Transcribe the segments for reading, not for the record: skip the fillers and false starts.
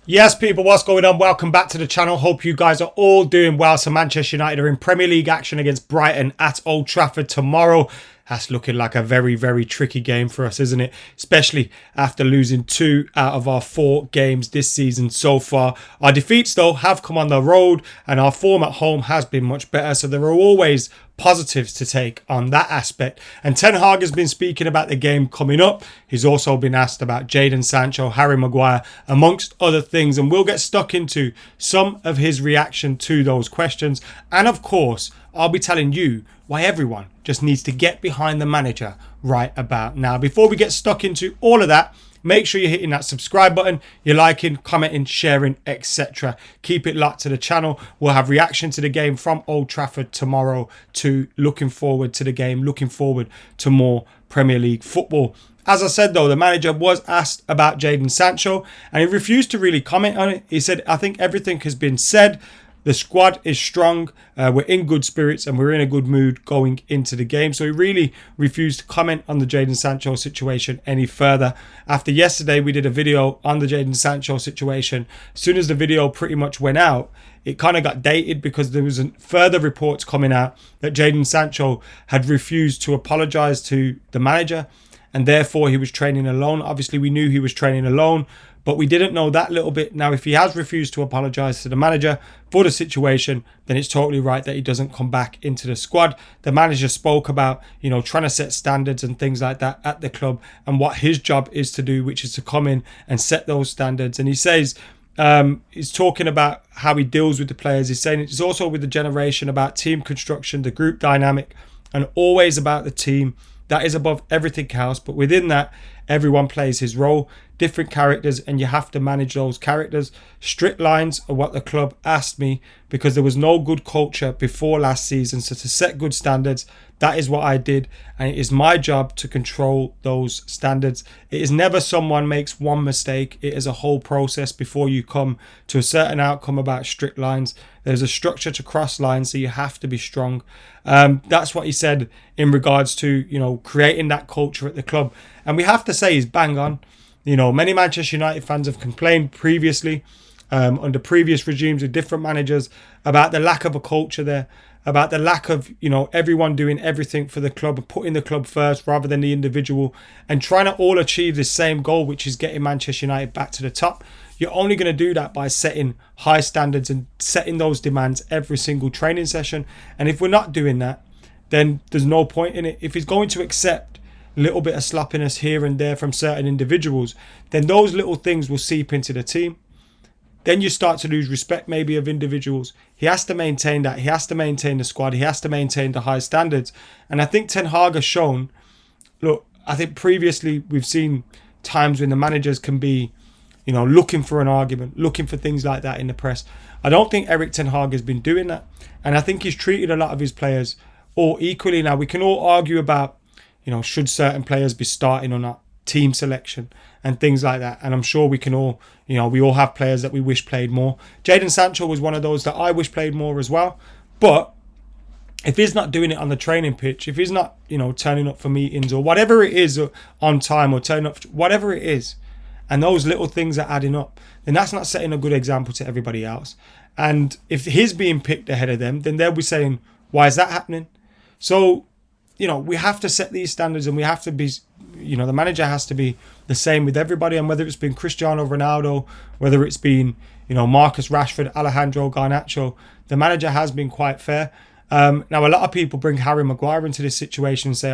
Yes, people, what's going on? Welcome back to the channel. Hope you guys are all doing well. So Manchester United are in Premier League action against Brighton at Old Trafford tomorrow. That's looking like a very, very tricky game for us, isn't it? Especially after losing 2 out of our 4 games this season so far. Our defeats, though, have come on the road and our form at home has been much better. So there are always positives to take on that aspect. And Ten Hag has been speaking about the game coming up. He's also been asked about Jadon Sancho, Harry Maguire, amongst other things. And we'll get stuck into some of his reaction to those questions. And of course, I'll be telling you why everyone just needs to get behind the manager right about now. Before we get stuck into all of that, make sure you're hitting that subscribe button, you're liking, commenting, sharing, etc. Keep it locked to the channel. We'll have reaction to the game from Old Trafford tomorrow, to looking forward to the game, looking forward to more Premier League football. As I said, though, the manager was asked about Jadon Sancho and he refused to really comment on it. He said, I think everything has been said. The squad is strong, we're in good spirits and we're in a good mood going into the game. So he really refused to comment on the Jadon Sancho situation any further. After yesterday, we did a video on the Jadon Sancho situation. As soon as the video pretty much went out, it kind of got dated because there was further reports coming out that Jadon Sancho had refused to apologise to the manager and therefore he was training alone. Obviously, we knew he was training alone, but we didn't know that little bit. Now, if he has refused to apologise to the manager for the situation, then it's totally right that he doesn't come back into the squad. The manager spoke about, trying to set standards and things like that at the club and what his job is to do, which is to come in and set those standards. And he says, he's talking about how he deals with the players. He's saying it's also with the generation about team construction, the group dynamic, and always about the team. That is above everything else. But within that, everyone plays his role, different characters, and you have to manage those characters. Strict lines are what the club asked me because there was no good culture before last season. So to set good standards, that is what I did. And it is my job to control those standards. It is never someone makes one mistake. It is a whole process before you come to a certain outcome about strict lines. There's a structure to cross lines, so you have to be strong. That's what he said in regards to, creating that culture at the club. And we have to say he's bang on. Many Manchester United fans have complained previously, under previous regimes with different managers, about the lack of a culture there, about the lack of, everyone doing everything for the club and putting the club first rather than the individual and trying to all achieve the same goal, which is getting Manchester United back to the top. You're only going to do that by setting high standards and setting those demands every single training session. And if we're not doing that, then there's no point in it. If he's going to accept a little bit of sloppiness here and there from certain individuals, then those little things will seep into the team. Then you start to lose respect maybe of individuals. He has to maintain that. He has to maintain the squad. He has to maintain the high standards. And I think Ten Hag has shown, look, I think previously we've seen times when the managers can be, looking for an argument, looking for things like that in the press. I don't think Erik Ten Hag has been doing that. And I think he's treated a lot of his players all equally. Now, we can all argue about, should certain players be starting or not, team selection and things like that. And I'm sure we can all, we all have players that we wish played more. Jadon Sancho was one of those that I wish played more as well. But if he's not doing it on the training pitch, if he's not, turning up for meetings or whatever it is on time or turning up, whatever it is, and those little things are adding up, then that's not setting a good example to everybody else. And if he's being picked ahead of them, then they'll be saying, why is that happening? So, we have to set these standards and we have to be, the manager has to be the same with everybody. And whether it's been Cristiano Ronaldo, whether it's been, Marcus Rashford, Alejandro Garnacho, the manager has been quite fair. Now, a lot of people bring Harry Maguire into this situation and say,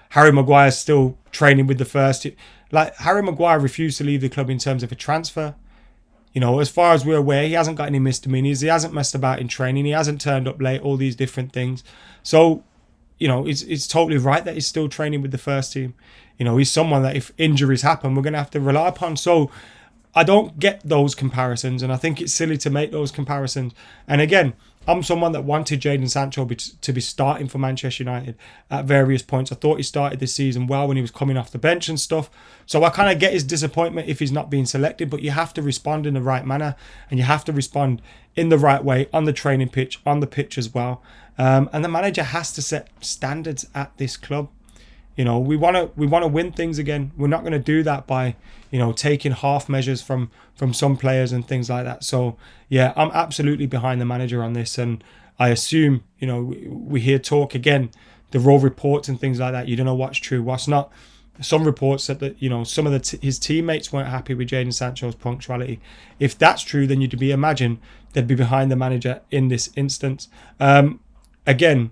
Harry Maguire's still training with the first. Like, Harry Maguire refused to leave the club in terms of a transfer. As far as we're aware, he hasn't got any misdemeanors. He hasn't messed about in training. He hasn't turned up late, all these different things. So, it's totally right that he's still training with the first team. He's someone that if injuries happen, we're going to have to rely upon. So I don't get those comparisons, and I think it's silly to make those comparisons. And again, I'm someone that wanted Jadon Sancho to be starting for Manchester United at various points. I thought he started this season well when he was coming off the bench and stuff. So I kind of get his disappointment if he's not being selected, but you have to respond in the right manner and you have to respond in the right way on the training pitch, on the pitch as well. And the manager has to set standards at this club. You know, we want to win things again. We're not going to do that by, you know, taking half measures from some players and things like that. So yeah, I'm absolutely behind the manager on this, and I assume, you know, we hear talk again, the raw reports and things like that. You don't know what's true, what's not. Some reports said that, you know, some of his teammates weren't happy with Jadon Sancho's punctuality. If that's true, then you'd imagine they'd be behind the manager in this instance. Again,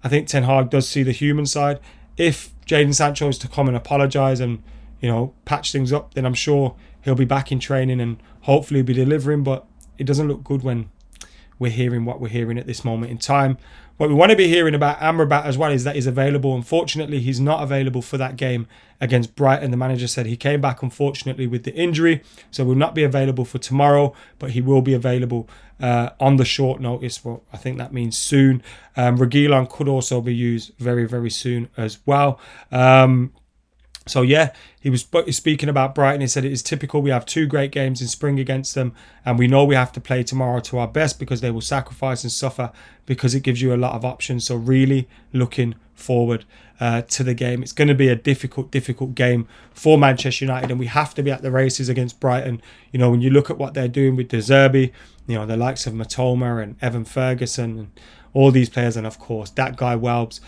I think Ten Hag does see the human side. If Jadon Sancho is to come and apologise and, you know, patch things up, then I'm sure he'll be back in training and hopefully be delivering. But it doesn't look good when we're hearing what we're hearing at this moment in time. What we want to be hearing about Amrabat as well is that he's available. Unfortunately, he's not available for that game against Brighton. The manager said he came back, unfortunately, with the injury, so will not be available for tomorrow, but he will be available on the short notice. Well, I think that means soon. Reguilon could also be used very, very soon as well. So yeah, he was speaking about Brighton. He said it is typical. We have 2 great games in spring against them, and we know we have to play tomorrow to our best because they will sacrifice and suffer because it gives you a lot of options. So really looking forward to the game. It's going to be a difficult game for Manchester United, and we have to be at the races against Brighton. You know, when you look at what they're doing with De Zerbi, you know, the likes of Matoma and Evan Ferguson and all these players, and of course that guy Welbs.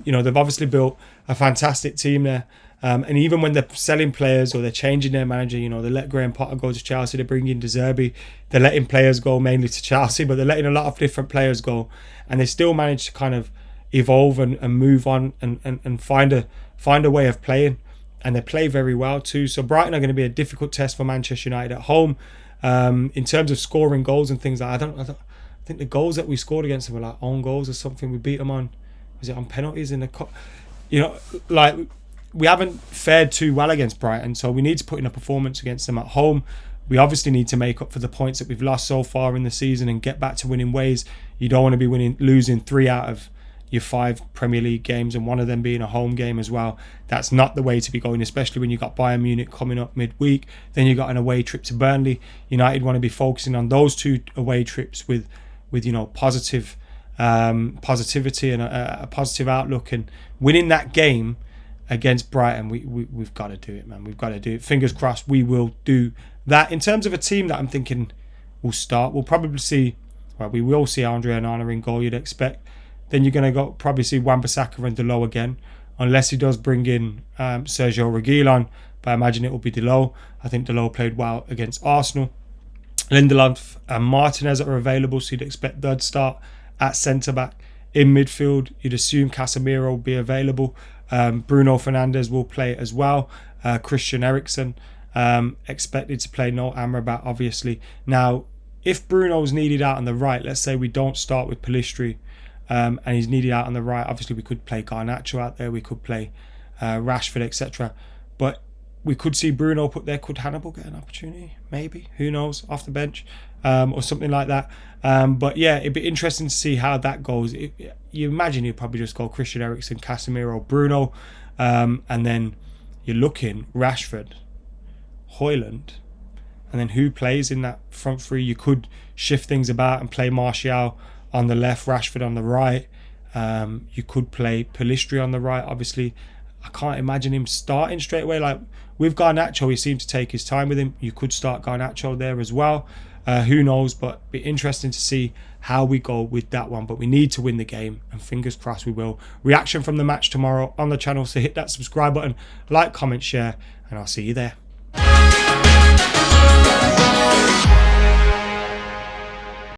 You know, they've obviously built a fantastic team there. And even when they're selling players or they're changing their manager, you know, they let Graham Potter go to Chelsea, they bring in De Zerbi, they're letting players go mainly to Chelsea, but they're letting a lot of different players go, and they still manage to kind of evolve and move on and find a way of playing, and they play very well too. So Brighton are going to be a difficult test for Manchester United at home. In terms of scoring goals and things, I think the goals that we scored against them were like own goals or something. We beat them on, was it on penalties in the cup? You know, like, we haven't fared too well against Brighton, so we need to put in a performance against them at home. We obviously need to make up for the points that we've lost so far in the season and get back to winning ways. You don't want to be losing 3 out of your 5 Premier League games, and one of them being a home game as well. That's not the way to be going, especially when you've got Bayern Munich coming up midweek. Then you've got an away trip to Burnley. United want to be focusing on those 2 away trips with you know, positivity and a positive outlook, and winning that game against Brighton, we've got to do it, man. We've got to do it. Fingers crossed we will do that. In terms of a team that I'm thinking will start, we'll probably see, well, we will see Andre Onana in goal, you'd expect. Then you're going to probably see Wan-Bissaka and Delot again, unless he does bring in Sergio Reguilon, but I imagine it will be Delot. I think Delot played well against Arsenal. Lindelof and Martinez are available, so you'd expect they'd start at centre-back. In midfield, you'd assume Casemiro will be available. Bruno Fernandes will play as well. Christian Eriksen expected to play. No Amrabat, obviously. Now, if Bruno's needed out on the right, let's say we don't start with Pellistri, and he's needed out on the right, obviously we could play Garnacho out there, we could play Rashford, etc. But we could see Bruno put there. Could Hannibal get an opportunity? Maybe. Who knows? Off the bench or something like that. But yeah, it'd be interesting to see how that goes. You imagine you'd probably just go Christian Eriksen, Casemiro, Bruno, and then you're looking Rashford, Højlund, and then who plays in that front 3? You could shift things about and play Martial on the left, Rashford on the right. You could play Pellistri on the right, obviously. I can't imagine him starting straight away. Like with Garnacho, he seemed to take his time with him. You could start Garnacho there as well. Who knows? But be interesting to see how we go with that one. But we need to win the game, and fingers crossed we will. Reaction from the match tomorrow on the channel. So hit that subscribe button, like, comment, share, and I'll see you there.